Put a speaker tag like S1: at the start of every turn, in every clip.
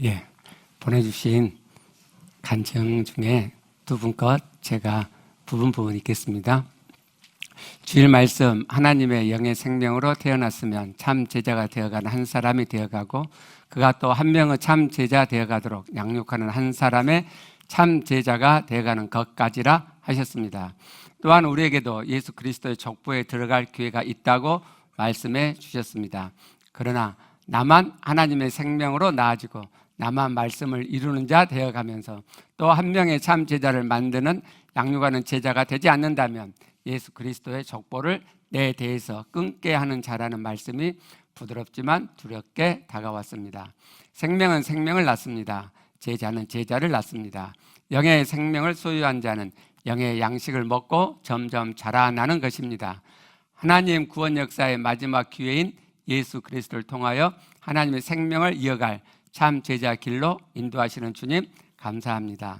S1: 예, 보내주신 간증 중에 두 분 것 제가 부분 읽겠습니다. 주일 말씀, 하나님의 영의 생명으로 태어났으면 참 제자가 되어가는 한 사람이 되어가고 그가 또 한 명의 참 제자 되어가도록 양육하는 한 사람의 참 제자가 되어가는 것까지라 하셨습니다. 또한 우리에게도 예수 그리스도의 족보에 들어갈 기회가 있다고 말씀해 주셨습니다. 그러나 나만 하나님의 생명으로 나아지고 나만 말씀을 이루는 자 되어가면서 또 한 명의 참 제자를 만드는 양육하는 제자가 되지 않는다면 예수 그리스도의 족보를 내 대해서 끊게 하는 자라는 말씀이 부드럽지만 두렵게 다가왔습니다. 생명은 생명을 낳습니다. 제자는 제자를 낳습니다. 영의 생명을 소유한 자는 영의 양식을 먹고 점점 자라나는 것입니다. 하나님 구원 역사의 마지막 기회인 예수 그리스도를 통하여 하나님의 생명을 이어갈 참 제자 길로 인도하시는 주님 감사합니다.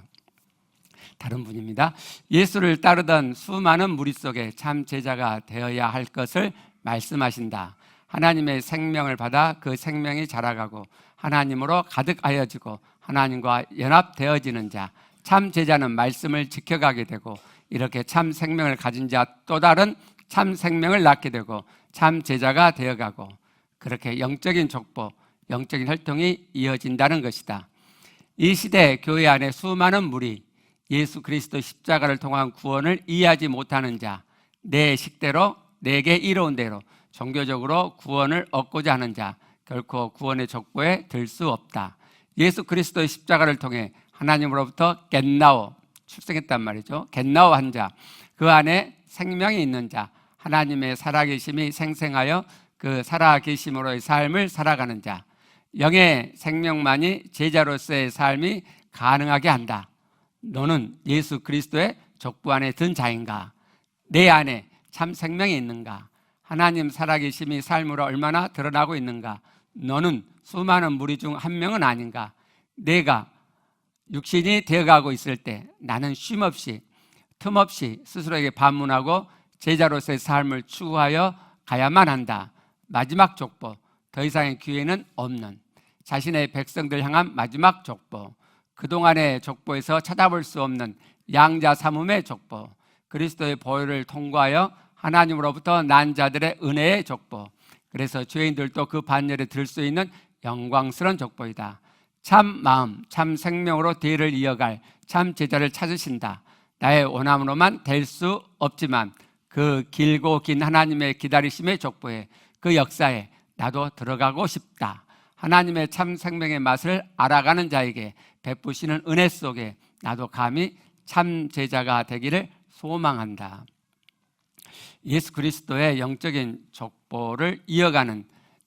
S1: 다른 분입니다. 예수를 따르던 수많은 무리 속에 참 제자가 되어야 할 것을 말씀하신다. 하나님의 생명을 받아 그 생명이 자라가고 하나님으로 가득하여지고 하나님과 연합되어지는 자, 참 제자는 말씀을 지켜가게 되고 이렇게 참 생명을 가진 자 또 다른 참 생명을 낳게 되고 참 제자가 되어가고 그렇게 영적인 족보, 영적인 활동이 이어진다는 것이다. 이 시대 교회 안에 수많은 무리, 예수 그리스도 십자가를 통한 구원을 이해하지 못하는 자, 내 식대로 내게 이로운 대로 종교적으로 구원을 얻고자 하는 자, 결코 구원의 족보에 들 수 없다. 예수 그리스도의 십자가를 통해 하나님으로부터 겟나오, 출생했단 말이죠. 겟나오 한 자, 그 안에 생명이 있는 자, 하나님의 살아계심이 생생하여 그 살아계심으로의 삶을 살아가는 자, 영의 생명만이 제자로서의 삶이 가능하게 한다. 너는 예수 그리스도의 족보 안에 든 자인가? 내 안에 참 생명이 있는가? 하나님 살아계심이 삶으로 얼마나 드러나고 있는가? 너는 수많은 무리 중 한 명은 아닌가? 내가 육신이 되어가고 있을 때 나는 쉼없이 틈없이 스스로에게 반문하고 제자로서의 삶을 추구하여 가야만 한다. 마지막 족보, 더 이상의 기회는 없는 자신의 백성들 향한 마지막 족보, 그동안의 족보에서 찾아볼 수 없는 양자 삼음의 족보, 그리스도의 보혈을 통과하여 하나님으로부터 난 자들의 은혜의 족보, 그래서 죄인들도 그 반열에 들 수 있는 영광스러운 족보이다. 참 마음, 참 생명으로 대를 이어갈 참 제자를 찾으신다. 나의 원함으로만 될 수 없지만 그 길고 긴 하나님의 기다리심의 족보에, 그 역사에 나도 들어가고 싶다. 하나님의 참 생명의 맛을 알아가는 자에게 베푸시는 은혜 속에 나도 감히 참 제자가 되기를 소망한다. 예수 그리스도의 영적인 족보를 이어가는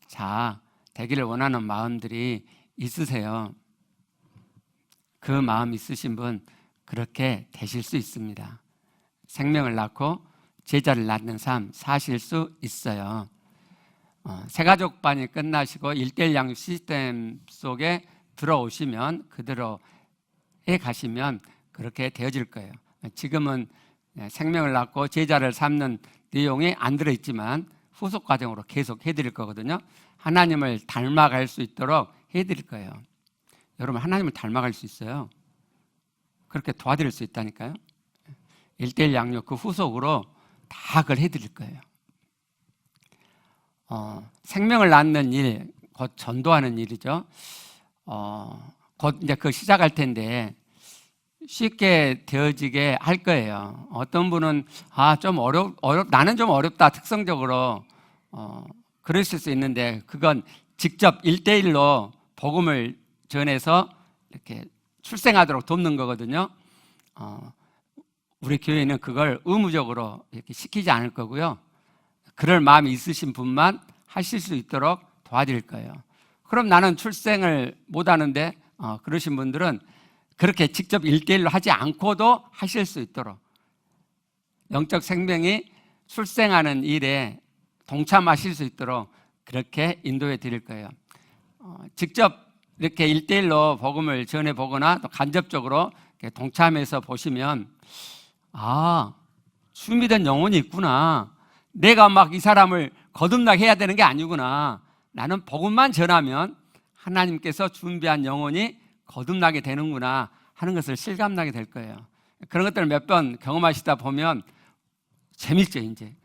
S1: 자 되기를 원하는 마음들이 있으세요. 그 마음 있으신 분 그렇게 되실 수 있습니다. 생명을 낳고 제자를 낳는 삶 사실 수 있어요. 새가족반이 끝나시고 1:1 양육 시스템 속에 들어오시면 그대로에 가시면 그렇게 되어질 거예요. 지금은 생명을 낳고 제자를 삼는 내용이 안 들어있지만 후속 과정으로 계속 해드릴 거거든요. 하나님을 닮아갈 수 있도록 해드릴 거예요. 여러분 하나님을 닮아갈 수 있어요. 그렇게 도와드릴 수 있다니까요. 1:1 양육 그 후속으로 다 그걸 해드릴 거예요. 생명을 낳는 일, 곧 전도하는 일이죠. 곧 이제 그 시작할 텐데 쉽게 되어지게 할 거예요. 어떤 분은 좀 나는 좀 어렵다 특성적으로 그러실 수 있는데 그건 직접 1:1로 복음을 전해서 이렇게 출생하도록 돕는 거거든요. 우리 교회는 그걸 의무적으로 이렇게 시키지 않을 거고요. 그럴 마음이 있으신 분만 하실 수 있도록 도와드릴 거예요. 그럼 나는 출생을 못 하는데 그러신 분들은 그렇게 직접 1:1로 하지 않고도 하실 수 있도록 영적 생명이 출생하는 일에 동참하실 수 있도록 그렇게 인도해 드릴 거예요. 직접 이렇게 1:1로 복음을 전해 보거나 또 간접적으로 동참해서 보시면 준비된 영혼이 있구나. 내가 막 이 사람을 거듭나게 해야 되는 게 아니구나. 나는 복음만 전하면 하나님께서 준비한 영혼이 거듭나게 되는구나 하는 것을 실감나게 될 거예요. 그런 것들을 몇 번 경험하시다 보면 재밌죠. 이제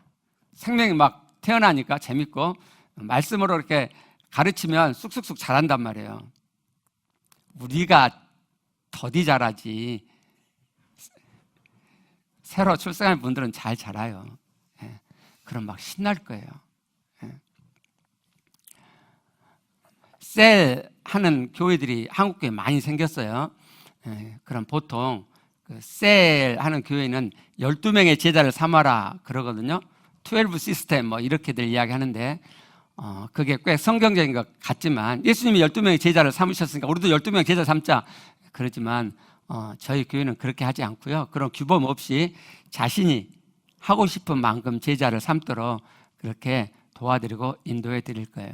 S1: 생명이 막 태어나니까 재밌고, 말씀으로 이렇게 가르치면 쑥쑥쑥 자란단 말이에요. 우리가 더디 잘하지 새로 출생한 분들은 잘 자라요. 예. 그럼 막 신날 거예요. 예. 셀 하는 교회들이 한국교회에 많이 생겼어요. 예. 그럼 보통 셀 하는 교회는 12명의 제자를 삼아라 그러거든요. 12 시스템 뭐 이렇게들 이야기하는데, 그게 꽤 성경적인 것 같지만, 예수님이 12명의 제자를 삼으셨으니까 우리도 12명의 제자 삼자 그러지만, 저희 교회는 그렇게 하지 않고요. 그런 규범 없이 자신이 하고 싶은 만큼 제자를 삼도록 그렇게 도와드리고 인도해 드릴 거예요.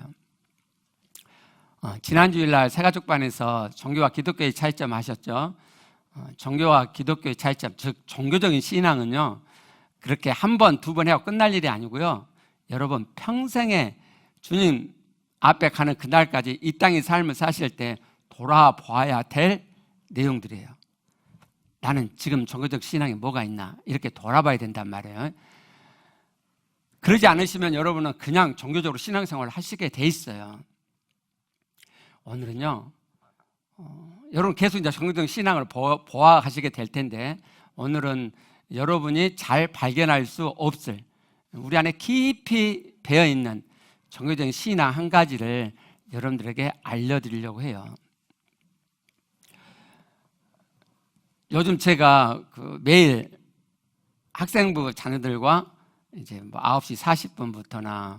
S1: 지난 주일날 새가족반에서 종교와 기독교의 차이점 하셨죠. 종교와 기독교의 차이점, 즉 종교적인 신앙은요, 그렇게 한 번, 두 번 하고 끝날 일이 아니고요, 여러분 평생에 주님 앞에 가는 그날까지 이 땅의 삶을 사실 때 돌아봐야 될 내용들이에요. 나는 지금 종교적 신앙이 뭐가 있나 이렇게 돌아봐야 된단 말이에요. 그러지 않으시면 여러분은 그냥 종교적으로 신앙생활을 하시게 돼 있어요. 오늘은요, 여러분 계속 이제 종교적 신앙을 보아하시게 될 텐데, 오늘은 여러분이 잘 발견할 수 없을 우리 안에 깊이 배어있는 종교적인 신앙 한 가지를 여러분들에게 알려드리려고 해요. 요즘 제가 매일 학생부 자녀들과 이제 뭐 9시 40분부터나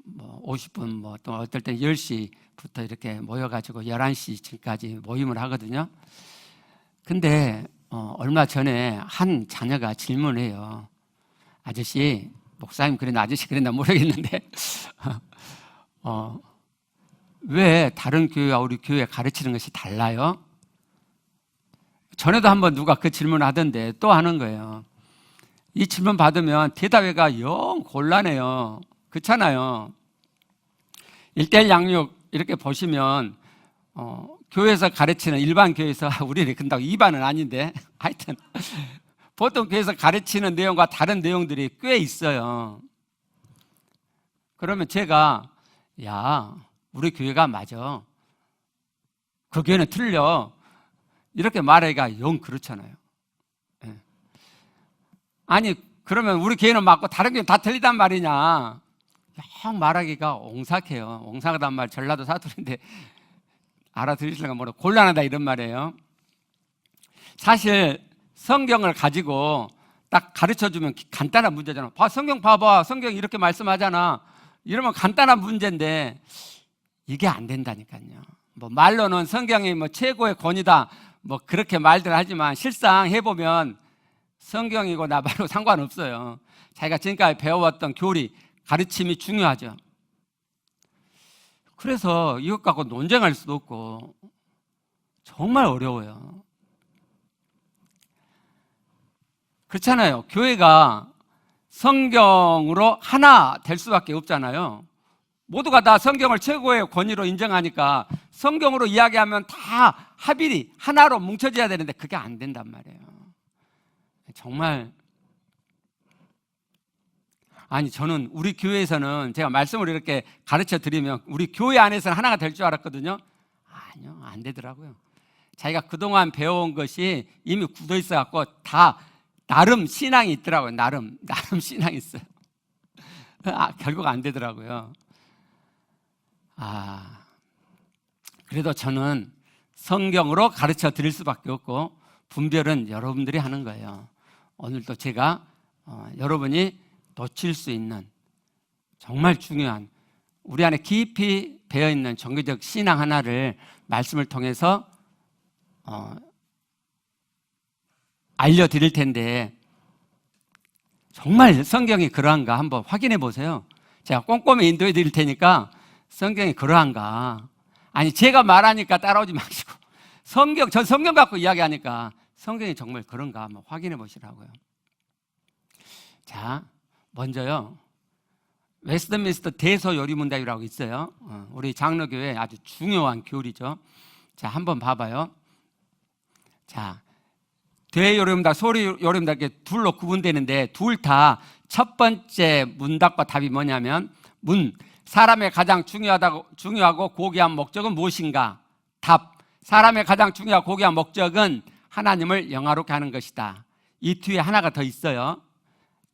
S1: 뭐 50분, 뭐 또 어떨 때 10시부터 이렇게 모여가지고 11시쯤까지 모임을 하거든요. 근데 얼마 전에 한 자녀가 질문해요. 아저씨, 목사님 그랬나 아저씨 그랬나 모르겠는데 왜 다른 교회와 우리 교회 가르치는 것이 달라요? 전에도 한번 누가 그 질문을 하던데 또 하는 거예요. 이 질문 받으면 대답하기가 영 곤란해요. 그렇잖아요. 1:1 양육 이렇게 보시면 교회에서 가르치는, 일반 교회에서 우리를 근다고 2반은 아닌데 하여튼 보통 교회에서 가르치는 내용과 다른 내용들이 꽤 있어요. 그러면 제가 야, 우리 교회가 맞아, 그 교회는 틀려 이렇게 말하기가 영 그렇잖아요. 예. 아니 그러면 우리 교회는 맞고 다른 교회는 다 틀리단 말이냐, 영 말하기가 옹삭해요. 옹삭하단 말 전라도 사투리인데 알아들으실까 모르고 곤란하다 이런 말이에요. 사실 성경을 가지고 딱 가르쳐주면 간단한 문제잖아. 성경 봐봐, 성경 이렇게 말씀하잖아, 이러면 간단한 문제인데 이게 안 된다니까요. 뭐 말로는 성경이 뭐 최고의 권위다 뭐 그렇게 말들 하지만 실상 해보면 성경이고 나발로 상관없어요. 자기가 지금까지 배워왔던 교리, 가르침이 중요하죠. 그래서 이것 갖고 논쟁할 수도 없고 정말 어려워요. 그렇잖아요. 교회가 성경으로 하나 될 수밖에 없잖아요. 모두가 다 성경을 최고의 권위로 인정하니까 성경으로 이야기하면 다 합일이 하나로 뭉쳐져야 되는데 그게 안 된단 말이에요. 정말. 아니 저는 우리 교회에서는 제가 말씀을 이렇게 가르쳐 드리면 우리 교회 안에서는 하나가 될 줄 알았거든요. 아니요, 안 되더라고요. 자기가 그동안 배워온 것이 이미 굳어 있어 갖고 다 나름 신앙이 있더라고요. 나름 신앙이 있어요. 결국 안 되더라고요. 그래도 저는 성경으로 가르쳐 드릴 수밖에 없고 분별은 여러분들이 하는 거예요. 오늘도 제가 여러분이 놓칠 수 있는 정말 중요한 우리 안에 깊이 배어있는 종교적 신앙 하나를 말씀을 통해서 알려드릴 텐데, 정말 성경이 그러한가 한번 확인해 보세요. 제가 꼼꼼히 인도해 드릴 테니까 성경이 그러한가, 아니 제가 말하니까 따라오지 마시고 전 성경 갖고 이야기하니까 성경이 정말 그런가 한번 확인해 보시라고요. 자, 먼저요, 웨스트민스터 대소요리문답이라고 있어요. 우리 장로교회 아주 중요한 교리죠. 자, 한번 봐봐요. 자, 대요리문답, 소요리문답 이렇게 둘로 구분되는데 둘 다 첫 번째 문답과 답이 뭐냐면 사람의 가장 중요하고 고귀한 목적은 무엇인가? 답, 사람의 가장 중요하고 고귀한 목적은 하나님을 영화롭게 하는 것이다. 이 뒤에 하나가 더 있어요.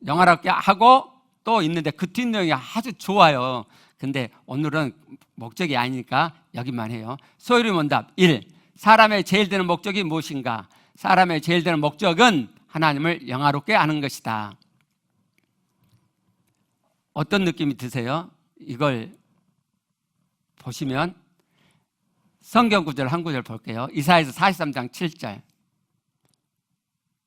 S1: 영화롭게 하고 또 있는데 그 뒷내용이 아주 좋아요. 근데 오늘은 목적이 아니니까 여기만 해요. 소요리문답 1. 사람의 제일 되는 목적이 무엇인가? 사람의 제일 되는 목적은 하나님을 영화롭게 하는 것이다. 어떤 느낌이 드세요? 이걸 보시면 성경 구절 한 구절 볼게요. 이사야서 43장 7절.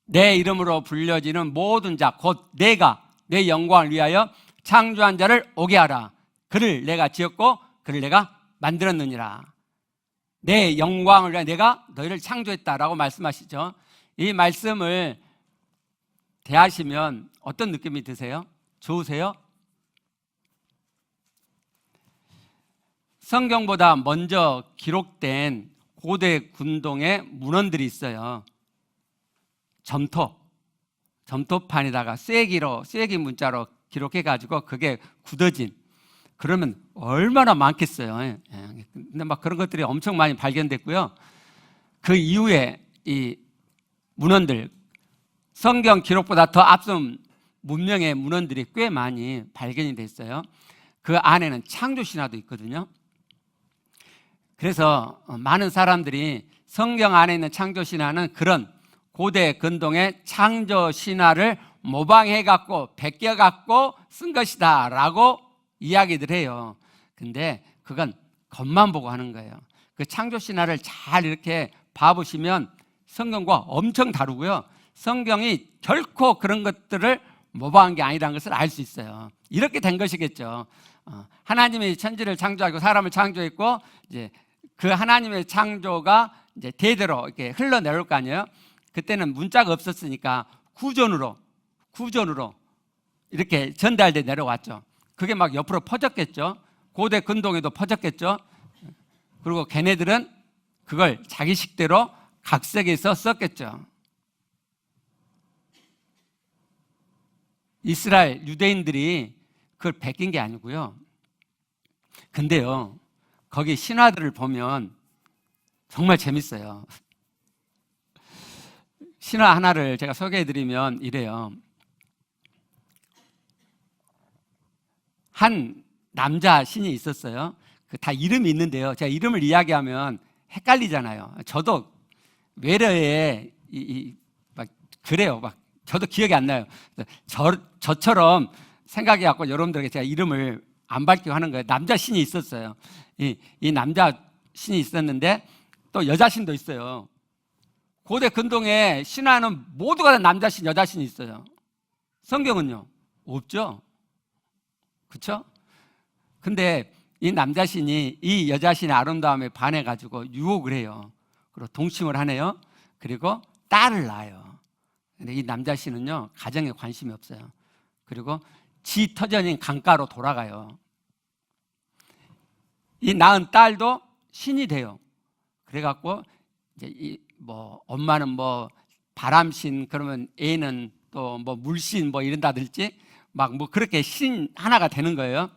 S1: 내 이름으로 불려지는 모든 자 곧 내가 내 영광을 위하여 창조한 자를 오게 하라. 그를 내가 지었고 그를 내가 만들었느니라. 내 영광을 위하여 내가 너희를 창조했다라고 말씀하시죠. 이 말씀을 대하시면 어떤 느낌이 드세요? 좋으세요? 성경보다 먼저 기록된 고대 군동의 문헌들이 있어요. 점토판에다가 쐐기 문자로 기록해가지고 그게 굳어진, 그러면 얼마나 많겠어요. 근데 막 그런 것들이 엄청 많이 발견됐고요. 그 이후에 이 문헌들, 성경 기록보다 더 앞선 문명의 문헌들이 꽤 많이 발견이 됐어요. 그 안에는 창조 신화도 있거든요. 그래서 많은 사람들이 성경 안에 있는 창조 신화는 그런 고대 근동의 창조 신화를 모방해갖고 베껴갖고 쓴 것이다 라고 이야기들 해요. 근데 그건 겉만 보고 하는 거예요. 그 창조 신화를 잘 이렇게 봐보시면 성경과 엄청 다르고요. 성경이 결코 그런 것들을 모방한 게 아니라는 것을 알 수 있어요. 이렇게 된 것이겠죠. 하나님이 천지를 창조하고 사람을 창조했고, 이제 그 하나님의 창조가 이제 대대로 이렇게 흘러내올 거 아니에요. 그때는 문자가 없었으니까 구전으로 이렇게 전달돼 내려왔죠. 그게 막 옆으로 퍼졌겠죠. 고대 근동에도 퍼졌겠죠. 그리고 걔네들은 그걸 자기 식대로 각색해서 썼겠죠. 이스라엘 유대인들이 그걸 베낀 게 아니고요. 근데요, 거기 신화들을 보면 정말 재밌어요. 신화 하나를 제가 소개해드리면 이래요. 한 남자 신이 있었어요. 다 이름이 있는데요. 제가 이름을 이야기하면 헷갈리잖아요. 저도 외래에 막 그래요. 막 저도 기억이 안 나요. 저처럼 생각해갖고 여러분들에게 제가 이름을 안 밝히고 하는 거예요. 남자 신이 있었어요. 이 남자 신이 있었는데 또 여자 신도 있어요. 고대 근동에 신화는 모두가 다 남자 신, 여자 신이 있어요. 성경은요? 없죠. 그렇죠? 근데 이 남자 신이 이 여자 신의 아름다움에 반해가지고 유혹을 해요. 그리고 동침을 하네요. 그리고 딸을 낳아요. 근데 이 남자 신은요, 가정에 관심이 없어요. 그리고 지 터전인 강가로 돌아가요. 이 낳은 딸도 신이 돼요. 그래갖고 이제 엄마는 바람신, 그러면 애는 또 물신 이런다든지 막 그렇게 신 하나가 되는 거예요.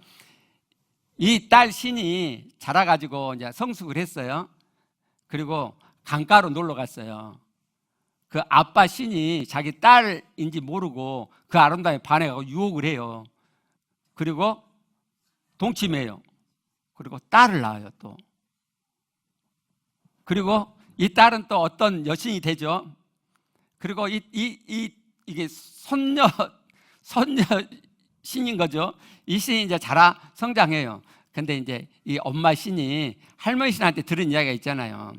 S1: 이 딸 신이 자라가지고 이제 성숙을 했어요. 그리고 강가로 놀러 갔어요. 그 아빠 신이 자기 딸인지 모르고 그 아름다움에 반해가지고 유혹을 해요. 그리고 동침해요. 그리고 딸을 낳아요, 또. 그리고 이 딸은 또 어떤 여신이 되죠. 그리고 이게 손녀 신인 거죠. 이 신이 이제 성장해요. 근데 이제 이 엄마 신이 할머니 신한테 들은 이야기가 있잖아요.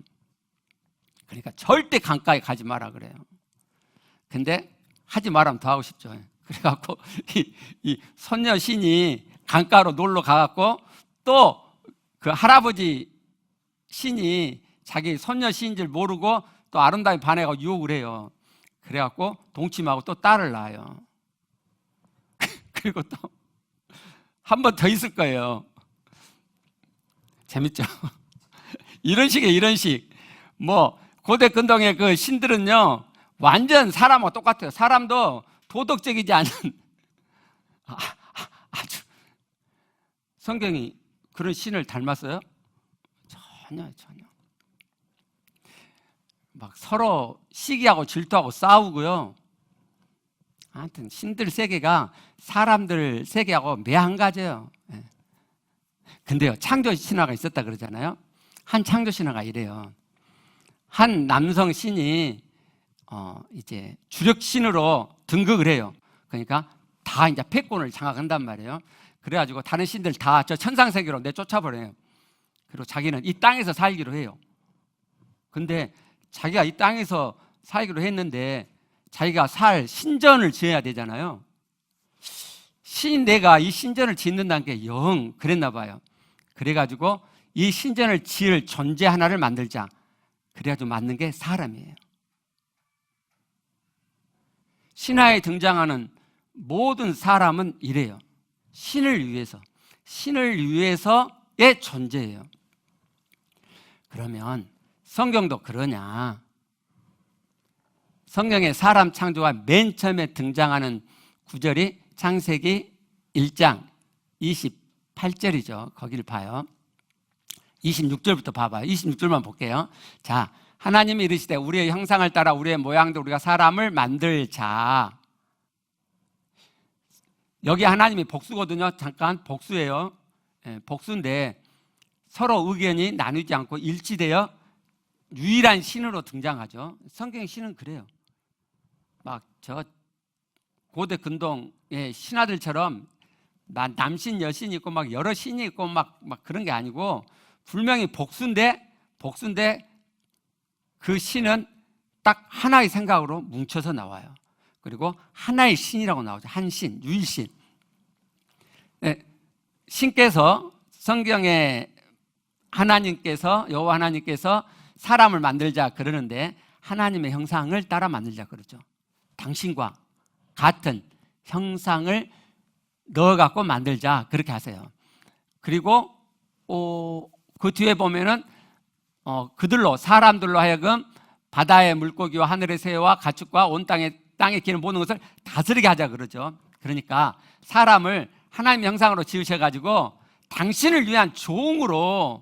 S1: 그러니까 절대 강가에 가지 마라 그래요. 근데 하지 말라면 더 하고 싶죠. 그래갖고 이 손녀 신이 강가로 놀러 가갖고 또 그 할아버지 신이 자기 손녀 신인 줄 모르고 또 아름다움에 반해가지고 유혹을 해요. 그래갖고 동침하고 또 딸을 낳아요. 그리고 또 한 번 더 있을 거예요. 재밌죠? 이런 식이에요, 이런 식. 뭐 고대 근동의 그 신들은요 완전 사람하고 똑같아요. 사람도 도덕적이지 않은 아주 성경이 그런 신을 닮았어요? 전혀. 막 서로 시기하고 질투하고 싸우고요. 하여튼 신들 세계가 사람들 세계하고 매한가지예요. 근데요, 창조 신화가 있었다 그러잖아요. 한 창조 신화가 이래요. 한 남성 신이 이제 주력 신으로 등극을 해요. 그러니까 다 이제 패권을 장악한단 말이에요. 그래가지고 다른 신들 다 저 천상 세계로 내쫓아버려요. 그리고 자기는 이 땅에서 살기로 해요. 근데 자기가 이 땅에서 살기로 했는데 자기가 살 신전을 지어야 되잖아요. 내가 이 신전을 짓는다는 게 영 그랬나 봐요. 그래가지고 이 신전을 지을 존재 하나를 만들자. 그래가지고 만든 게 사람이에요. 신화에 등장하는 모든 사람은 이래요. 신을 위해서의 존재예요. 그러면 성경도 그러냐? 성경의 사람 창조가 맨 처음에 등장하는 구절이 창세기 1장 28절이죠. 거기를 봐요. 26절부터 봐봐요. 26절만 볼게요. 자, 하나님이 이르시되 우리의 형상을 따라 우리의 모양대로 우리가 사람을 만들자. 여기 하나님이 복수거든요. 잠깐 복수예요. 복수인데 서로 의견이 나누지 않고 일치되어 유일한 신으로 등장하죠. 성경의 신은 그래요. 막 저 고대 근동의 신화들처럼 남신 여신이 있고 막 여러 신이 있고 막 그런 게 아니고 분명히 복수인데 그 신은 딱 하나의 생각으로 뭉쳐서 나와요. 그리고 하나의 신이라고 나오죠. 한 신, 유일신. 신께서 성경에 여호와 하나님께서 사람을 만들자 그러는데 하나님의 형상을 따라 만들자 그러죠. 당신과 같은 형상을 넣어갖고 만들자 그렇게 하세요. 그리고 그 뒤에 보면은 사람들로 하여금 바다의 물고기와 하늘의 새와 가축과 온 땅에 기는 모든 것을 다스리게 하자 그러죠. 그러니까 사람을 하나님의 형상으로 지으셔가지고 당신을 위한 종으로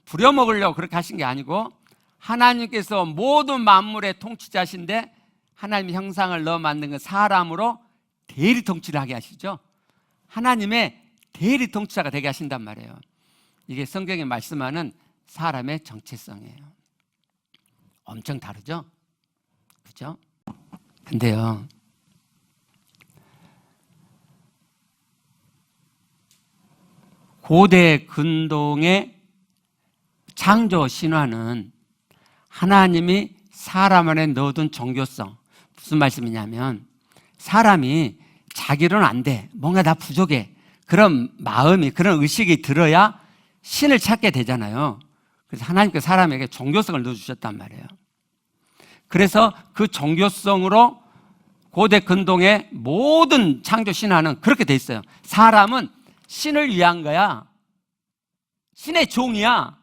S1: 부려먹으려고 그렇게 하신 게 아니고 하나님께서 모든 만물의 통치자신데 하나님의 형상을 넣어 만든 그 사람으로 대리 통치를 하게 하시죠. 하나님의 대리 통치자가 되게 하신단 말이에요. 이게 성경에 말씀하는 사람의 정체성이에요. 엄청 다르죠? 그죠? 근데요, 고대 근동의 창조 신화는 하나님이 사람 안에 넣어둔 종교성, 무슨 말씀이냐면 사람이 자기로는 안 돼, 뭔가 나 부족해, 그런 마음이, 그런 의식이 들어야 신을 찾게 되잖아요. 그래서 하나님께서 사람에게 종교성을 넣어주셨단 말이에요. 그래서 그 종교성으로 고대 근동의 모든 창조 신화는 그렇게 돼 있어요. 사람은 신을 위한 거야. 신의 종이야.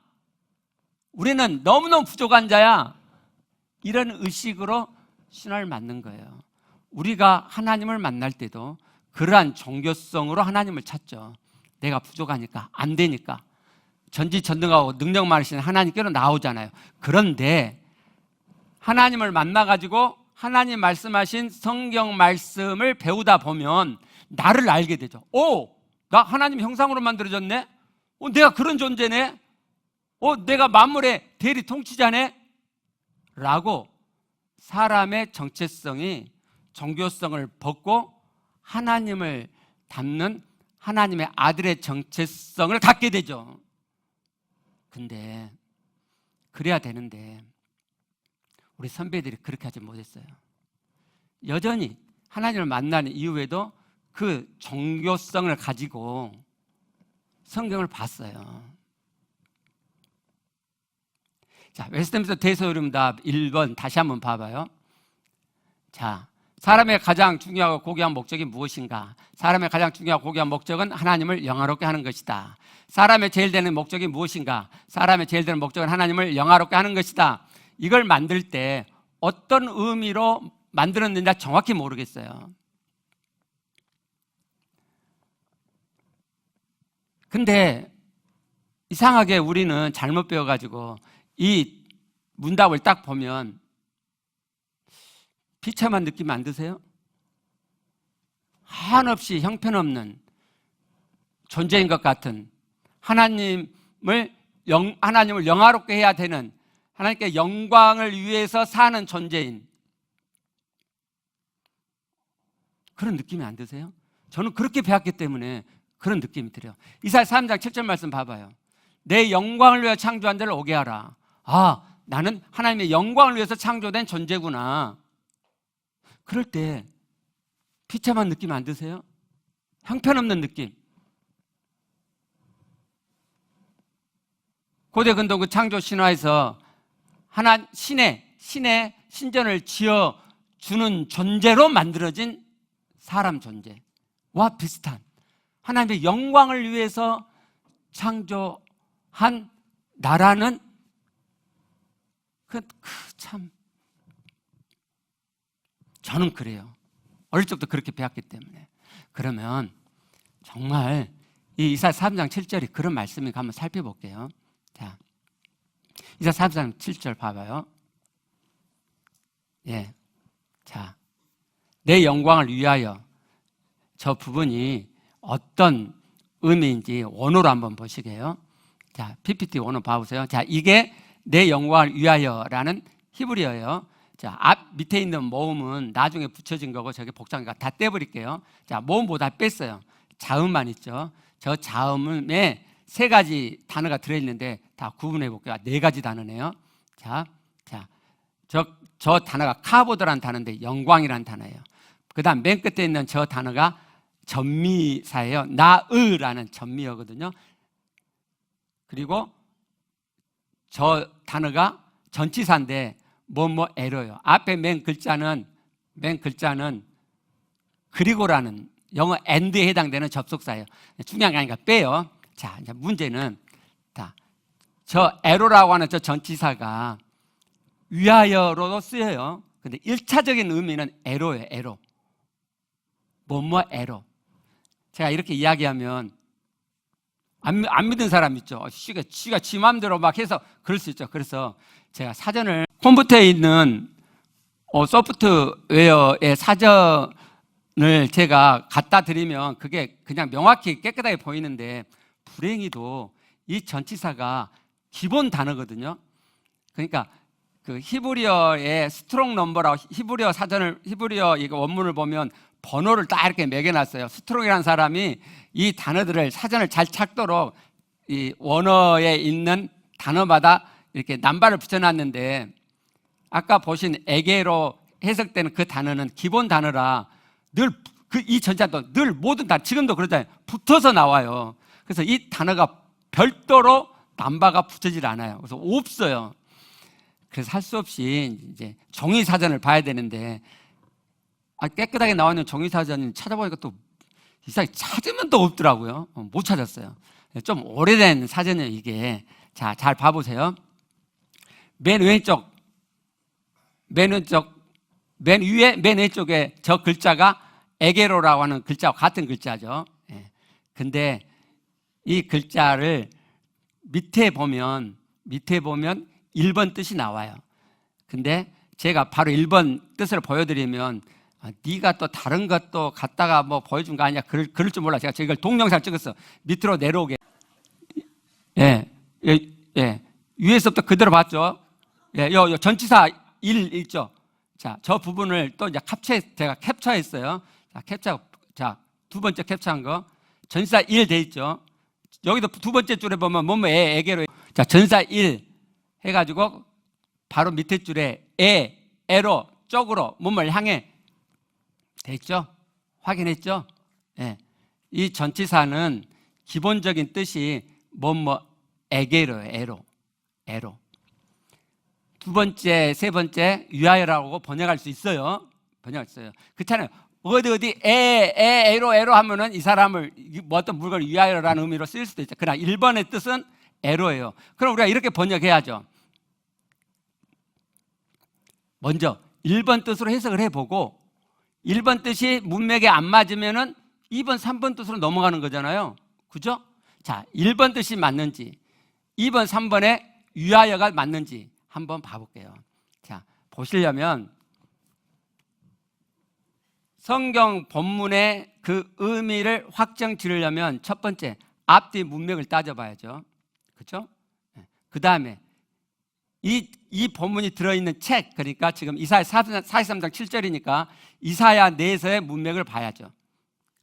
S1: 우리는 너무너무 부족한 자야. 이런 의식으로 신화를 만든 거예요. 우리가 하나님을 만날 때도 그러한 종교성으로 하나님을 찾죠. 내가 부족하니까, 안 되니까. 전지전능하고 능력 많으신 하나님께로 나오잖아요. 그런데 하나님을 만나가지고 하나님 말씀하신 성경 말씀을 배우다 보면 나를 알게 되죠. 나 하나님 형상으로 만들어졌네? 내가 그런 존재네? 내가 만물의 대리 통치자네? 라고 사람의 정체성이 종교성을 벗고 하나님을 닮는 하나님의 아들의 정체성을 갖게 되죠. 근데 그래야 되는데 우리 선배들이 그렇게 하지 못했어요. 여전히 하나님을 만나는 이후에도 그 종교성을 가지고 성경을 봤어요. 자, 웨스트민스터 대소요림답 1번 다시 한번 봐봐요. 자, 사람의 가장 중요하고 고귀한 목적이 무엇인가? 사람의 가장 중요하고 고귀한 목적은 하나님을 영화롭게 하는 것이다. 사람의 제일 되는 목적이 무엇인가? 사람의 제일 되는 목적은 하나님을 영화롭게 하는 것이다. 이걸 만들 때 어떤 의미로 만들었는지 정확히 모르겠어요. 근데 이상하게 우리는 잘못 배워가지고 이 문답을 딱 보면 비참한 느낌 안 드세요? 한없이 형편없는 존재인 것 같은 하나님을 영화롭게 해야 되는, 하나님께 영광을 위해서 사는 존재인 그런 느낌이 안 드세요? 저는 그렇게 배웠기 때문에 그런 느낌이 들어요. 이사야 3장 7절 말씀 봐봐요. 내 영광을 위해 창조한 데를 오게 하라. 아, 나는 하나님의 영광을 위해서 창조된 존재구나. 그럴 때 비참한 느낌 안 드세요? 형편없는 느낌. 고대 근동 그 창조 신화에서 신의 신전을 지어 주는 존재로 만들어진 사람 존재와 비슷한 하나님의 영광을 위해서 창조한 나라는 참 저는 그래요. 어릴 적부터 그렇게 배웠기 때문에. 그러면 정말 이 이사야 3장 7절이 그런 말씀인가 한번 살펴볼게요. 자, 이사야 3장 7절 봐봐요. 예, 자, 내 영광을 위하여, 저 부분이 어떤 의미인지 원어로 한번 보시게요. 자, PPT 원어 봐보세요. 자, 이게 내 영광을 위하여라는 히브리어예요. 자, 앞 밑에 있는 모음은 나중에 붙여진 거고 저게 복잡하니까 다 떼버릴게요. 자, 모음보다 뺐어요. 자음만 있죠. 저 자음에 세 가지 단어가 들어있는데 다 구분해 볼게요. 네 가지 단어네요. 자, 저 단어가 카보드라는 단어인데 영광이라는 단어예요. 그 다음 맨 끝에 있는 저 단어가 전미사예요. 나으라는 전미어거든요. 그리고 저 단어가 전치사인데 에러요. 앞에 맨 글자는 그리고라는 영어 and에 해당되는 접속사예요. 중요한 게 아니니까 빼요. 자, 이제 문제는 저 에러라고 하는 저 전치사가 위하여로도 쓰여요. 근데 1차적인 의미는 에러예요. 에러. 에러. 제가 이렇게 이야기하면 안 믿는 사람 있죠. 지가 지 마음대로 막 해서 그럴 수 있죠. 그래서 제가 사전을 컴퓨터에 있는 소프트웨어의 사전을 제가 갖다 드리면 그게 그냥 명확히 깨끗하게 보이는데 불행히도 이 전치사가 기본 단어거든요. 그러니까 그 히브리어의 스트롱 넘버라고 히브리어 이거 원문을 보면 번호를 딱 이렇게 매겨놨어요. 스트롱이라는 사람이 이 단어들을 사전을 잘 찾도록 이 원어에 있는 단어마다 이렇게 남발을 붙여놨는데 아까 보신 에게로 해석되는 그 단어는 기본 단어라 늘 이 전자도 늘 모든 단어 지금도 그러잖아요. 붙어서 나와요. 그래서 이 단어가 별도로 남바가 붙여지질 않아요. 그래서 없어요. 그래서 할 수 없이 이제 종이 사전을 봐야 되는데 깨끗하게 나와 있는 종이 사전을 찾아보니까 또 이상하게 찾으면 또 없더라고요. 못 찾았어요. 좀 오래된 사전이에요, 이게. 자, 잘 봐보세요. 맨 위에 맨 왼쪽에 저 글자가 에게로라고 하는 글자와 같은 글자죠. 예. 근데 이 글자를 밑에 보면 1번 뜻이 나와요. 근데 제가 바로 1번 뜻을 보여드리면 네가 또 다른 것도 갖다가 뭐 보여준 거 아니야? 그럴 줄 몰라. 제가 이걸 동영상 찍었어. 밑으로 내려오게. 예. 위에서부터 그대로 봤죠? 예, 요 전치사 1 있죠? 자, 저 부분을 또 이제 제가 캡처했어요. 자, 두 번째 캡처한 거. 전치사 1 돼 있죠? 여기도 두 번째 줄에 보면 에게로. 자, 전치사 1 해가지고 바로 밑에 줄에 에로 쪽으로 몸을 향해 돼 있죠? 확인했죠? 예. 이 전치사는 기본적인 뜻이 에게로예요. 에로. 두 번째, 세 번째 위하여라고 번역할 수 있어요. 번역했어요. 그렇잖아요. 어디 애로 하면은 이 사람을 뭐 어떤 물건을 위하여라는 의미로 쓸 수도 있죠. 그러나 1번의 뜻은 애로예요. 그럼 우리가 이렇게 번역해야죠. 먼저 1번 뜻으로 해석을 해보고 1번 뜻이 문맥에 안 맞으면은 2번, 3번 뜻으로 넘어가는 거잖아요. 그죠? 자, 1번 뜻이 맞는지 2번, 3번에 위하여가 맞는지 한번 봐볼게요. 자, 보시려면 성경 본문의 그 의미를 확정 지으려면 첫 번째 앞뒤 문맥을 따져봐야죠. 그렇죠? 그 다음에 이 본문이 들어있는 책, 그러니까 지금 이사야 43장 7절이니까 이사야 내에서의 문맥을 봐야죠.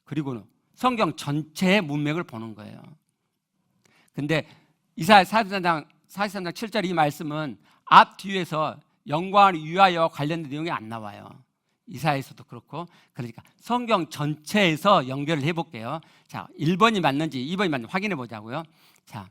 S1: 그리고는 성경 전체의 문맥을 보는 거예요. 근데 이사야 43장 7절 이 말씀은 앞 뒤에서 영광을 위하여 관련된 내용이 안 나와요. 이사야에서도 그렇고. 그러니까 성경 전체에서 연결을 해볼게요. 자, 1번이 맞는지 2번이 맞는지 확인해 보자고요. 자,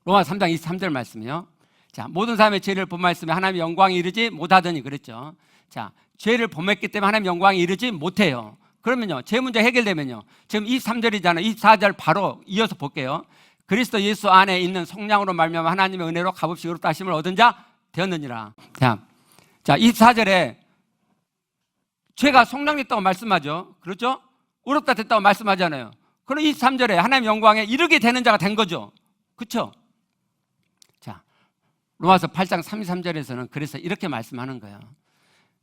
S1: 로마 3장 23절 말씀이요. 자, 모든 사람의 죄를 범하였으면 하나님의 영광이 이르지 못하더니 그랬죠. 자, 죄를 범했기 때문에 하나님의 영광이 이르지 못해요. 그러면요, 죄 문제 해결되면요, 지금 23절이잖아요. 24절 바로 이어서 볼게요. 그리스도 예수 안에 있는 성령으로 말미암아 하나님의 은혜로 값없이 의롭다 하심을 얻은 자 되었느니라. 자, 24절에 죄가 성량됐다고 말씀하죠. 그렇죠? 의롭다 됐다고 말씀하잖아요. 그럼 23절에 하나님의 영광에 이르게 되는 자가 된 거죠. 그렇죠? 자, 로마서 8장 33절에서는 그래서 이렇게 말씀하는 거예요.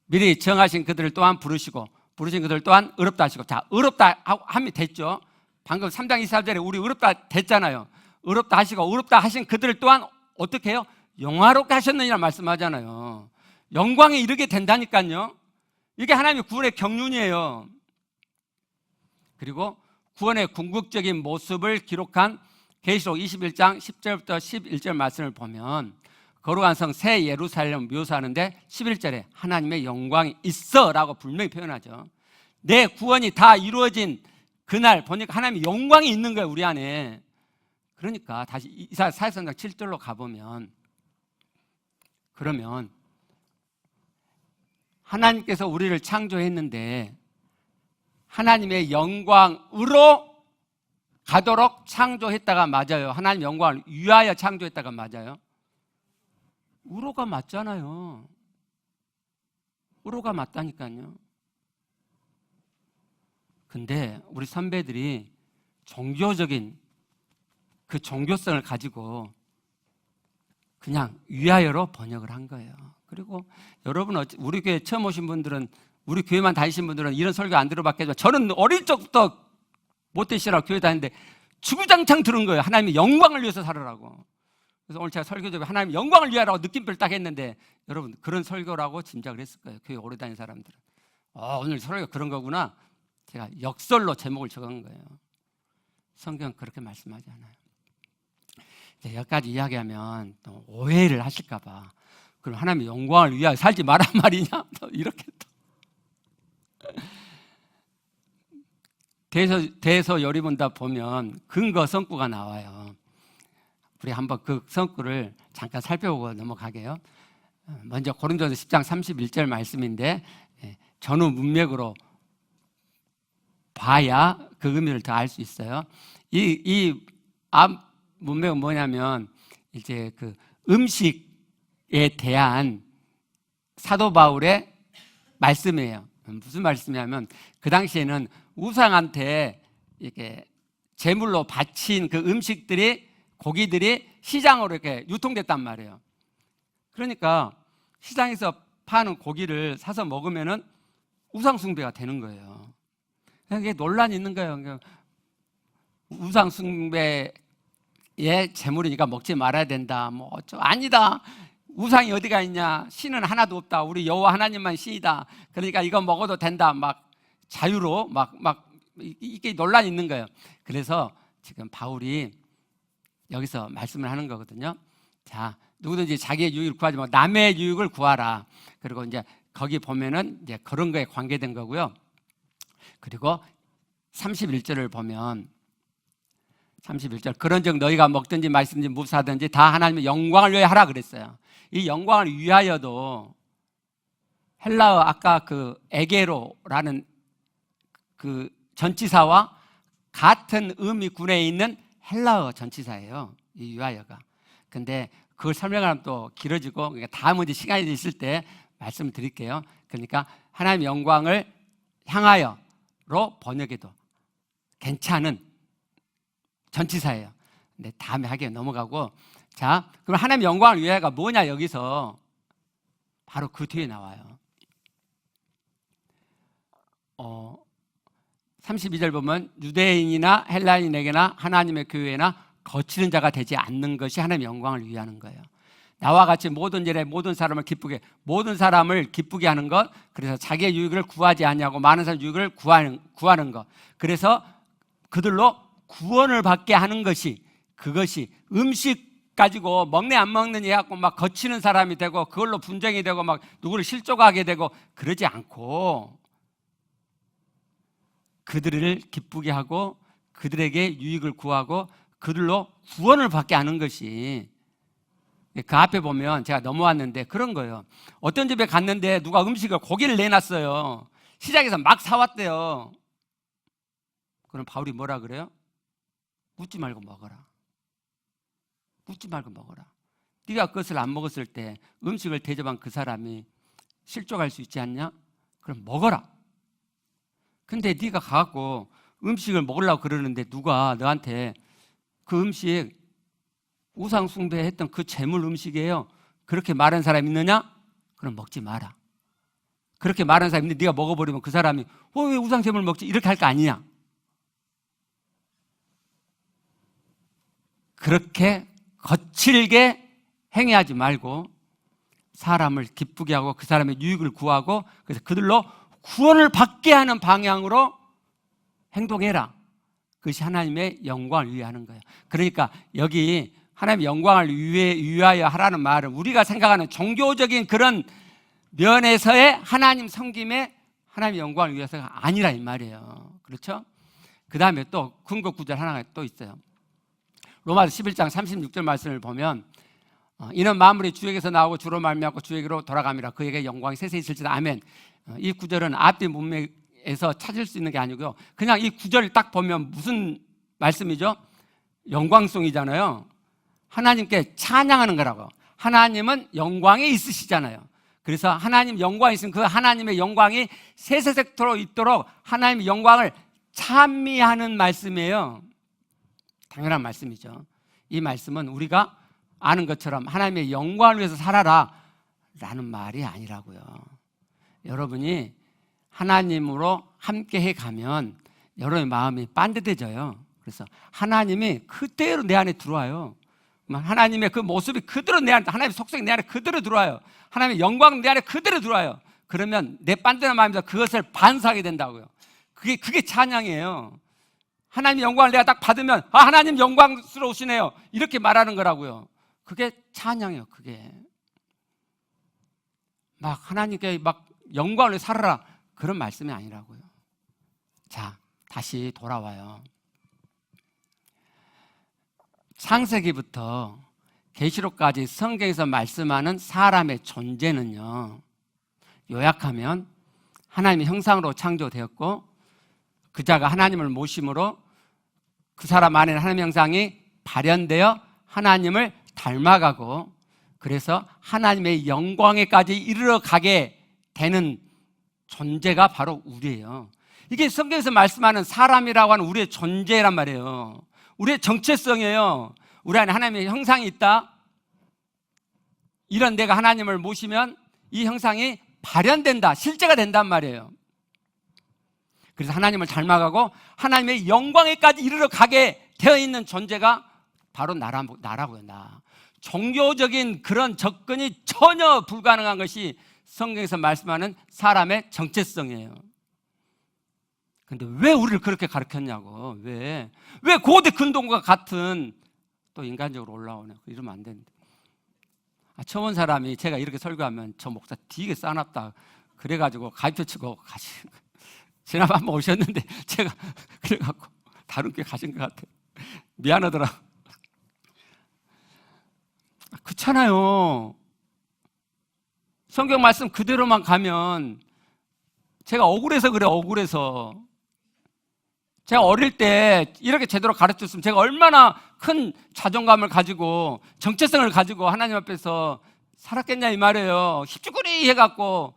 S1: 미리 정하신 그들을 또한 부르시고 부르신 그들 또한 의롭다 하시고. 자, 의롭다 함이 됐죠. 방금 3장 24절에 우리 의롭다 됐잖아요. 의롭다 하시고 의롭다 하신 그들을 또한 어떻게 해요? 영화롭게 하셨느니라 말씀하잖아요. 영광에 이르게 된다니까요. 이게 하나님의 구원의 경륜이에요. 그리고 구원의 궁극적인 모습을 기록한 계시록 21장 10절부터 11절 말씀을 보면 거룩한 성 새 예루살렘을 묘사하는데 11절에 하나님의 영광이 있어라고 분명히 표현하죠. 내 구원이 다 이루어진 그날 보니까 하나님의 영광이 있는 거예요, 우리 안에. 그러니까 다시 이사야 43장 7절로 가보면, 그러면 하나님께서 우리를 창조했는데 하나님의 영광으로 가도록 창조했다가 맞아요? 하나님의 영광을 위하여 창조했다가 맞아요? 우로가 맞잖아요. 우로가 맞다니까요. 근데 우리 선배들이 종교적인 그 종교성을 가지고 그냥 위하여로 번역을 한 거예요. 그리고 여러분, 우리 교회 처음 오신 분들은, 우리 교회만 다니신 분들은 이런 설교 안 들어봤겠지만 저는 어릴 적부터 모태신앙 교회 다니는데 주구장창 들은 거예요. 하나님의 영광을 위해서 살으라고. 그래서 오늘 제가 설교적으로 하나님의 영광을 위하라고 느낌표를 딱 했는데 여러분, 그런 설교라고 짐작을 했을 거예요. 교회 오래 다닌 사람들은. 오늘 설교가 그런 거구나. 제가 역설로 제목을 적은 거예요. 성경은 그렇게 말씀하지 않아요. 이제 여기까지 이야기하면 또 오해를 하실까 봐. 그럼 하나님의 영광을 위하여 살지 말란 말이냐? 이렇게 또. 대서 요리본다 보면 근거 성구가 나와요. 우리 한번 그 성구를 잠깐 살펴보고 넘어가게요. 먼저 고린도서 10장 31절 말씀인데 전후 문맥으로 봐야 그 의미를 더 알 수 있어요. 이 앞 문맥은 뭐냐면 이제 그 음식에 대한 사도 바울의 말씀이에요. 무슨 말씀이냐면 그 당시에는 우상한테 이렇게 제물로 바친 그 음식들이, 고기들이 시장으로 이렇게 유통됐단 말이에요. 그러니까 시장에서 파는 고기를 사서 먹으면은 우상숭배가 되는 거예요. 이게 논란이 있는 거예요. 우상숭배의 제물이니까 먹지 말아야 된다. 아니다. 우상이 어디가 있냐? 신은 하나도 없다. 우리 여호와 하나님만 신이다. 그러니까 이거 먹어도 된다. 막 자유로 이게 논란이 있는 거예요. 그래서 지금 바울이 여기서 말씀을 하는 거거든요. 자, 누구든지 자기의 유익을 구하지 말고 남의 유익을 구하라. 그리고 이제 거기 보면은 이제 그런 거에 관계된 거고요. 그리고 31절을 보면 31절, 그런즉 너희가 먹든지 마시든지 무사든지 다 하나님의 영광을 위하여 하라 그랬어요. 이 영광을 위하여도 헬라어 아까 그 에게로라는 그 전치사와 같은 의미군에 있는 헬라어 전치사예요, 이 유하여가. 근데 그걸 설명하면 또 길어지고, 그러니까 다음 이제 시간이 있을 때 말씀을 드릴게요. 그러니까 하나님의 영광을 향하여로 번역해도 괜찮은 전치사예요. 근데 다음에 하게 넘어가고, 자, 그럼 하나님의 영광을 위하여가 뭐냐, 여기서 바로 그 뒤에 나와요. 32절 보면 유대인이나 헬라인에게나 하나님의 교회나 거치는 자가 되지 않는 것이 하나님의 영광을 위하는 거예요. 나와 같이 모든 일에 모든 사람을 기쁘게 하는 것, 그래서 자기의 유익을 구하지 않냐고 많은 사람의 유익을 구하는 것, 그래서 그들로 구원을 받게 하는 것이, 그것이 음식 가지고 먹네 안 먹는 해갖고 막 거치는 사람이 되고 그걸로 분쟁이 되고 막 누구를 실족하게 되고 그러지 않고, 그들을 기쁘게 하고 그들에게 유익을 구하고 그들로 구원을 받게 하는 것이, 그 앞에 보면 제가 넘어왔는데 그런 거예요. 어떤 집에 갔는데 누가 음식을 고기를 내놨어요. 시장에서 막 사왔대요. 그럼 바울이 뭐라 그래요? 묻지 말고 먹어라. 묻지 말고 먹어라. 네가 그것을 안 먹었을 때 음식을 대접한 그 사람이 실족할 수 있지 않냐? 그럼 먹어라. 근데 네가 가갖고 음식을 먹으려고 그러는데 누가 너한테 그 음식 우상 숭배했던 그 재물 음식이에요, 그렇게 말하는 사람이 있느냐? 그럼 먹지 마라. 그렇게 말하는 사람이 있는데 네가 먹어버리면 그 사람이 왜 우상 재물 먹지? 이렇게 할 거 아니냐? 그렇게 거칠게 행위하지 말고 사람을 기쁘게 하고 그 사람의 유익을 구하고 그래서 그들로 구원을 받게 하는 방향으로 행동해라. 그것이 하나님의 영광을 위하는 거예요. 그러니까 여기 하나님의 영광을 위하여 하라는 말은 우리가 생각하는 종교적인 그런 면에서의 하나님 섬김에 하나님의 영광을 위해서가 아니라 이 말이에요. 그렇죠? 그 다음에 또 근거 구절 하나가 또 있어요. 로마서 11장 36절 말씀을 보면 이는 만물이 주에게서 나오고 주로 말미암고 주에게로 돌아감이라 그에게 영광이 세세히 있을지다. 아멘. 이 구절은 앞뒤 문맥에서 찾을 수 있는 게 아니고요, 그냥 이 구절을 딱 보면 무슨 말씀이죠? 영광송이잖아요. 하나님께 찬양하는 거라고. 하나님은 영광이 있으시잖아요. 그래서 하나님 영광이 있으면 그 하나님의 영광이 세세색토록 있도록 하나님의 영광을 찬미하는 말씀이에요. 당연한 말씀이죠. 이 말씀은 우리가 아는 것처럼 하나님의 영광을 위해서 살아라 라는 말이 아니라고요. 여러분이 하나님으로 함께 해가면 여러분의 마음이 반듯해져요. 그래서 하나님이 그대로 내 안에 들어와요. 하나님의 그 모습이 그대로 내 안에, 하나님의 속성이 내 안에 그대로 들어와요. 하나님의 영광 내 안에 그대로 들어와요. 그러면 내 반듯한 마음에서 그것을 반사하게 된다고요. 그게 찬양이에요. 하나님의 영광을 내가 딱 받으면 하나님 영광스러우시네요 이렇게 말하는 거라고요. 그게 찬양이에요. 그게 막 하나님께 막 영광을 살아라 그런 말씀이 아니라고요. 자, 다시 돌아와요. 창세기부터 계시록까지 성경에서 말씀하는 사람의 존재는요, 요약하면 하나님의 형상으로 창조되었고 그 자가 하나님을 모심으로 그 사람 안에는 하나님의 형상이 발현되어 하나님을 닮아가고 그래서 하나님의 영광에까지 이르러가게 되는 존재가 바로 우리예요. 이게 성경에서 말씀하는 사람이라고 하는 우리의 존재란 말이에요. 우리의 정체성이에요. 우리 안에 하나님의 형상이 있다. 이런 내가 하나님을 모시면 이 형상이 발현된다, 실제가 된단 말이에요. 그래서 하나님을 닮아가고 하나님의 영광에까지 이르러가게 되어 있는 존재가 바로 나라고요. 나. 종교적인 그런 접근이 전혀 불가능한 것이 성경에서 말씀하는 사람의 정체성이에요. 근데 왜 우리를 그렇게 가르쳤냐고. 왜 고대 근동과 같은 또 인간적으로 올라오냐. 이러면 안 되는데. 처음 온 사람이 제가 이렇게 설교하면 저 목사 되게 싸납다 그래가지고 가입표 치고 가시는 거예요. 지난번 한번 오셨는데 제가 그래갖고 다른 게 가신 것 같아요. 미안하더라. 그렇잖아요. 성경 말씀 그대로만 가면 제가 억울해서 그래, 억울해서. 제가 어릴 때 이렇게 제대로 가르쳤으면 제가 얼마나 큰 자존감을 가지고 정체성을 가지고 하나님 앞에서 살았겠냐 이 말이에요. 힙죽거리 해갖고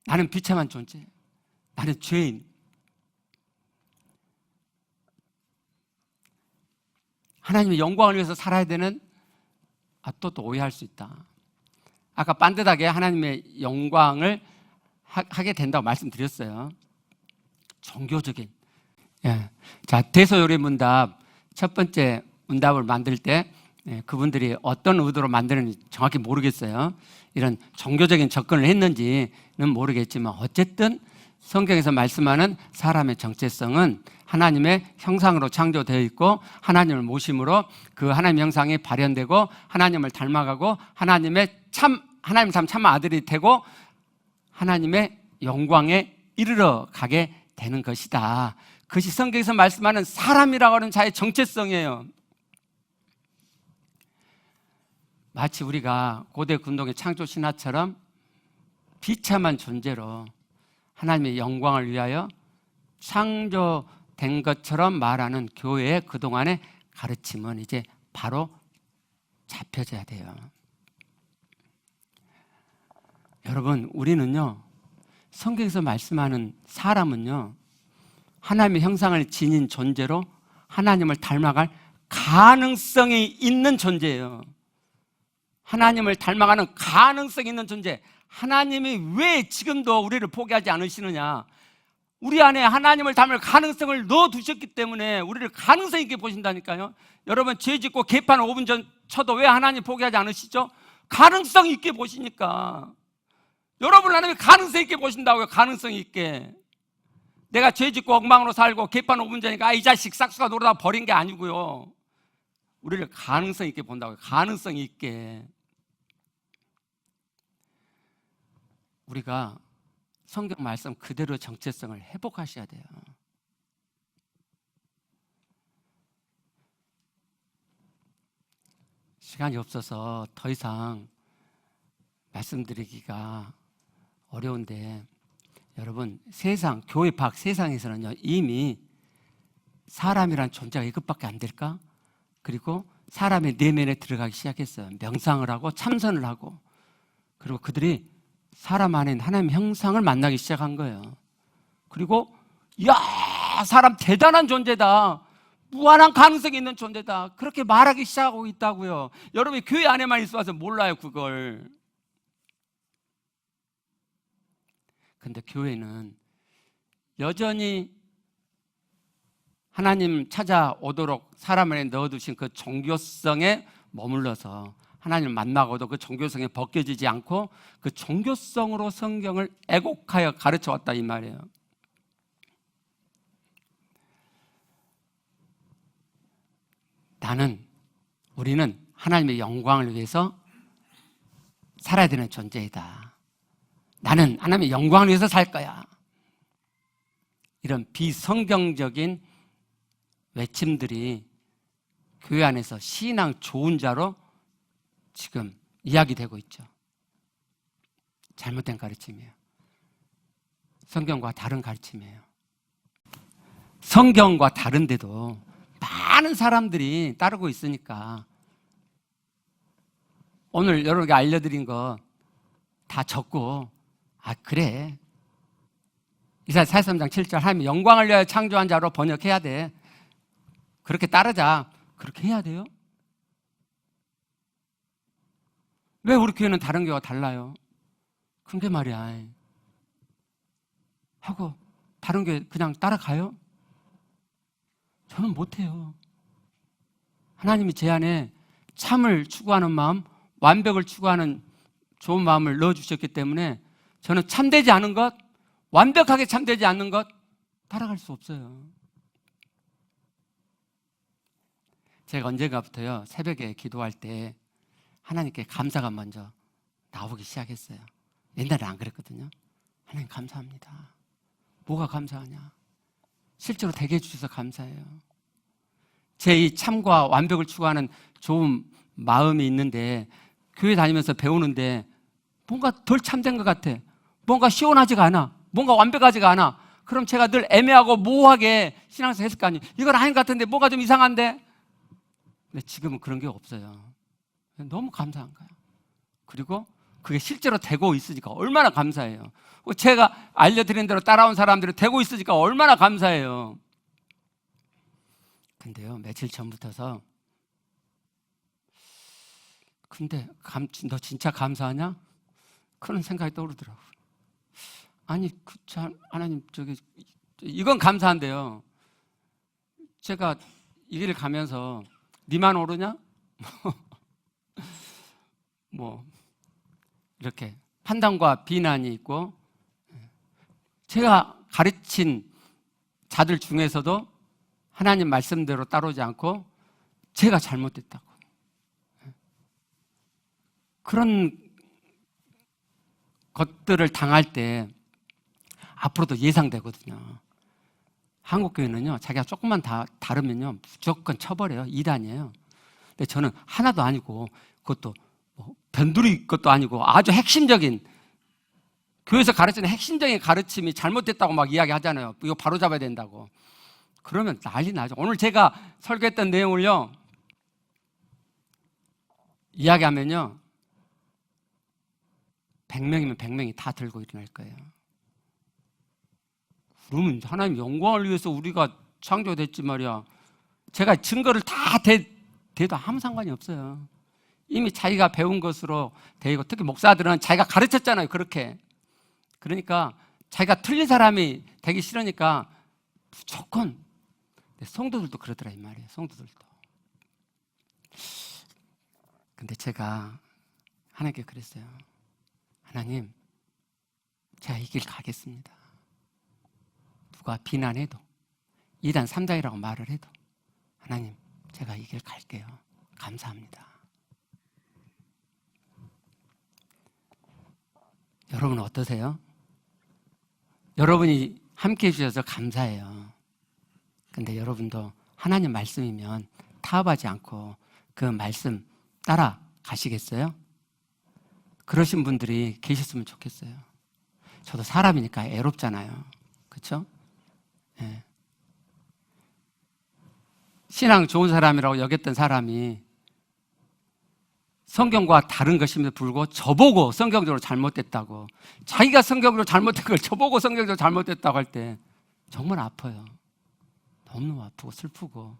S1: 나는 비참한 존재, 나는 죄인. 하나님의 영광을 위해서 살아야 되는, 또 오해할 수 있다. 아까 반듯하게 하나님의 영광을 하게 된다고 말씀드렸어요. 종교적인. 예. 자, 대소요리 문답 첫 번째 문답을 만들 때 그분들이 어떤 의도로 만드는지 정확히 모르겠어요. 이런 종교적인 접근을 했는지는 모르겠지만 어쨌든 성경에서 말씀하는 사람의 정체성은 하나님의 형상으로 창조되어 있고 하나님을 모심으로 그 하나님의 형상이 발현되고 하나님을 닮아가고 하나님 참 아들이 되고 하나님의 영광에 이르러 가게 되는 것이다. 그것이 성경에서 말씀하는 사람이라고 하는 자의 정체성이에요. 마치 우리가 고대 군동의 창조 신화처럼 비참한 존재로 하나님의 영광을 위하여 창조된 것처럼 말하는 교회의 그동안의 가르침은 이제 바로 잡혀져야 돼요. 여러분, 우리는요, 성경에서 말씀하는 사람은요, 하나님의 형상을 지닌 존재로 하나님을 닮아갈 가능성이 있는 존재예요. 하나님을 닮아가는 가능성이 있는 존재. 하나님이 왜 지금도 우리를 포기하지 않으시느냐? 우리 안에 하나님을 닮을 가능성을 넣어두셨기 때문에 우리를 가능성 있게 보신다니까요. 여러분, 죄 짓고 개판 5분 전 쳐도 왜 하나님 포기하지 않으시죠? 가능성 있게 보시니까. 여러분, 하나님이 가능성 있게 보신다고요. 가능성 있게. 내가 죄 짓고 엉망으로 살고 개판 5분 전이니까 이 자식 싹수가 놀다 버린 게 아니고요. 우리를 가능성 있게 본다고요. 가능성 있게. 우리가 성경 말씀 그대로 정체성을 회복하셔야 돼요. 시간이 없어서 더 이상 말씀드리기가 어려운데, 여러분, 세상, 교회 밖 세상에서는요, 이미 사람이란 존재가 이것밖에 안 될까? 그리고 사람의 내면에 들어가기 시작했어요. 명상을 하고 참선을 하고, 그리고 그들이 사람 안에 하나님의 형상을 만나기 시작한 거예요. 그리고 이야, 사람 대단한 존재다, 무한한 가능성이 있는 존재다, 그렇게 말하기 시작하고 있다고요. 여러분이 교회 안에만 있어서 몰라요, 그걸. 근데 교회는 여전히 하나님 찾아오도록 사람 안에 넣어두신 그 종교성에 머물러서 하나님을 만나고도 그 종교성에 벗겨지지 않고 그 종교성으로 성경을 애곡하여 가르쳐왔다 이 말이에요. 우리는 하나님의 영광을 위해서 살아야 되는 존재이다. 나는 하나님의 영광을 위해서 살 거야. 이런 비성경적인 외침들이 교회 안에서 신앙 좋은 자로 지금 이야기되고 있죠. 잘못된 가르침이에요. 성경과 다른 가르침이에요. 성경과 다른데도 많은 사람들이 따르고 있으니까 오늘 여러분에게 알려드린 거 다 적고, 그래, 이사야 43장 7절 하나님의 영광을 위하여 창조한 자로 번역해야 돼, 그렇게 따르자, 그렇게 해야 돼요? 왜 우리 교회는 다른 교회와 달라요? 그게 말이야 하고 다른 교회 그냥 따라가요? 저는 못해요. 하나님이 제 안에 참을 추구하는 마음, 완벽을 추구하는 좋은 마음을 넣어주셨기 때문에 저는 참되지 않은 것, 완벽하게 참되지 않는 것 따라갈 수 없어요. 제가 언젠가부터요, 새벽에 기도할 때 하나님께 감사가 먼저 나오기 시작했어요. 옛날에 안 그랬거든요. 하나님 감사합니다. 뭐가 감사하냐? 실제로 되게 해주셔서 감사해요. 제 이 참과 완벽을 추구하는 좋은 마음이 있는데 교회 다니면서 배우는데 뭔가 덜 참된 것 같아. 뭔가 시원하지가 않아. 뭔가 완벽하지가 않아. 그럼 제가 늘 애매하고 모호하게 신앙생활 했을 거 아니에요. 이건 아닌 것 같은데 뭔가 좀 이상한데? 근데 지금은 그런 게 없어요. 너무 감사한 거예요. 그리고 그게 실제로 되고 있으니까 얼마나 감사해요. 제가 알려드린 대로 따라온 사람들이 되고 있으니까 얼마나 감사해요. 근데요, 며칠 전부터서 근데 너 진짜 감사하냐? 그런 생각이 떠오르더라고요. 아니, 하나님, 이건 감사한데요. 제가 이 길을 가면서 니만 오르냐? 뭐 이렇게 판단과 비난이 있고, 제가 가르친 자들 중에서도 하나님 말씀대로 따르지 않고 제가 잘못됐다고. 그런 것들을 당할 때 앞으로도 예상되거든요. 한국교회는요, 자기가 조금만 다르면요, 무조건 쳐버려요. 이단이에요. 근데 저는 하나도 아니고, 그것도 뭐 변두리 것도 아니고 아주 핵심적인, 교회에서 가르치는 핵심적인 가르침이 잘못됐다고 막 이야기 하잖아요. 이거 바로 잡아야 된다고. 그러면 난리 나죠. 오늘 제가 설교했던 내용을요, 이야기하면요, 100명이면 100명이 다 들고 일어날 거예요. 그러면 하나님 영광을 위해서 우리가 창조됐지 말이야. 제가 증거를 다 대도 아무 상관이 없어요. 이미 자기가 배운 것으로 되고, 특히 목사들은 자기가 가르쳤잖아요. 그렇게. 그러니까 자기가 틀린 사람이 되기 싫으니까 무조건. 성도들도 그러더라 이 말이에요. 성도들도. 근데 제가 하나님께 그랬어요. 하나님, 제가 이 길 가겠습니다. 누가 비난해도 2단 3단이라고 말을 해도 하나님, 제가 이 길 갈게요. 감사합니다. 여러분은 어떠세요? 여러분이 함께 해주셔서 감사해요. 근데 여러분도 하나님 말씀이면 타협하지 않고 그 말씀 따라 가시겠어요? 그러신 분들이 계셨으면 좋겠어요. 저도 사람이니까 애롭잖아요. 그렇죠? 네. 신앙 좋은 사람이라고 여겼던 사람이 성경과 다른 것임에도 불구하고 저보고 성경적으로 잘못됐다고, 자기가 성경적으로 잘못된 걸 저보고 성경적으로 잘못됐다고 할 때 정말 아파요. 너무 아프고 슬프고.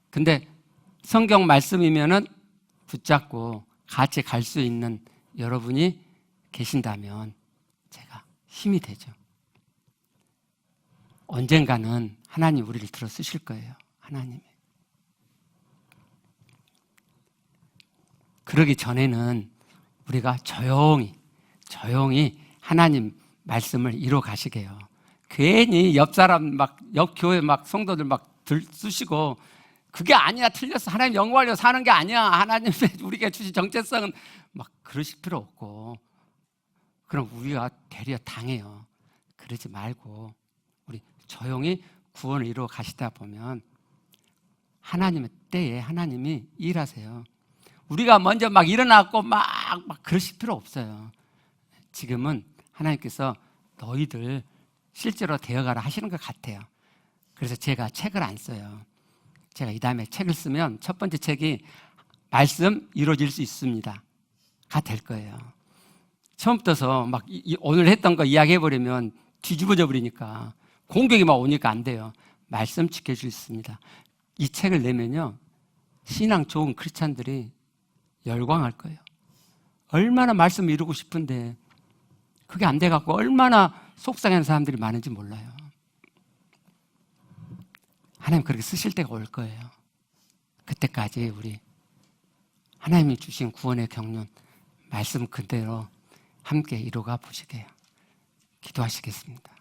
S1: 근데 성경 말씀이면은 붙잡고 같이 갈 수 있는 여러분이 계신다면 제가 힘이 되죠. 언젠가는 하나님 우리를 들어 쓰실 거예요. 하나님이. 그러기 전에는 우리가 조용히 하나님 말씀을 이뤄 가시게요. 괜히 옆 사람 옆 교회 성도들 쓰시고, 그게 아니야, 틀렸어, 하나님 영광하려고 사는 게 아니야, 하나님 우리에게 주신 정체성은 그러실 필요 없고, 그럼 우리가 되려 당해요. 그러지 말고 우리 조용히 구원을 이루어 가시다 보면 하나님의 때에 하나님이 일하세요. 우리가 먼저 일어났고 그러실 필요 없어요. 지금은 하나님께서 너희들 실제로 되어가라 하시는 것 같아요. 그래서 제가 책을 안 써요. 제가 이 다음에 책을 쓰면 첫 번째 책이 말씀 이루어질 수 있습니다 가 될 거예요. 처음부터 오늘 했던 거 이야기해버리면 뒤집어져 버리니까, 공격이 오니까 안 돼요. 말씀 지켜줄 수 있습니다. 이 책을 내면요, 신앙 좋은 크리스찬들이 열광할 거예요. 얼마나 말씀 이루고 싶은데 그게 안 돼갖고 얼마나 속상한 사람들이 많은지 몰라요. 하나님 그렇게 쓰실 때가 올 거예요. 그때까지 우리 하나님이 주신 구원의 경륜 말씀 그대로 함께 이루어가 보시게요. 기도하시겠습니다.